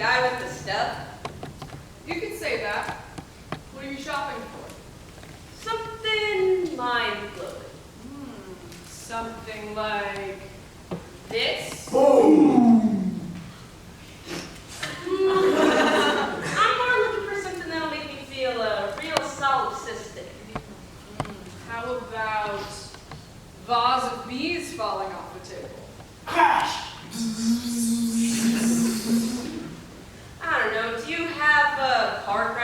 guy with the stuff? You could say that. What are you shopping for? Something mind-blowing. Something like this? I'm more looking for something that'll make me feel real solipsistic. How about vase of bees falling off the table? Crash! I don't know, do you have card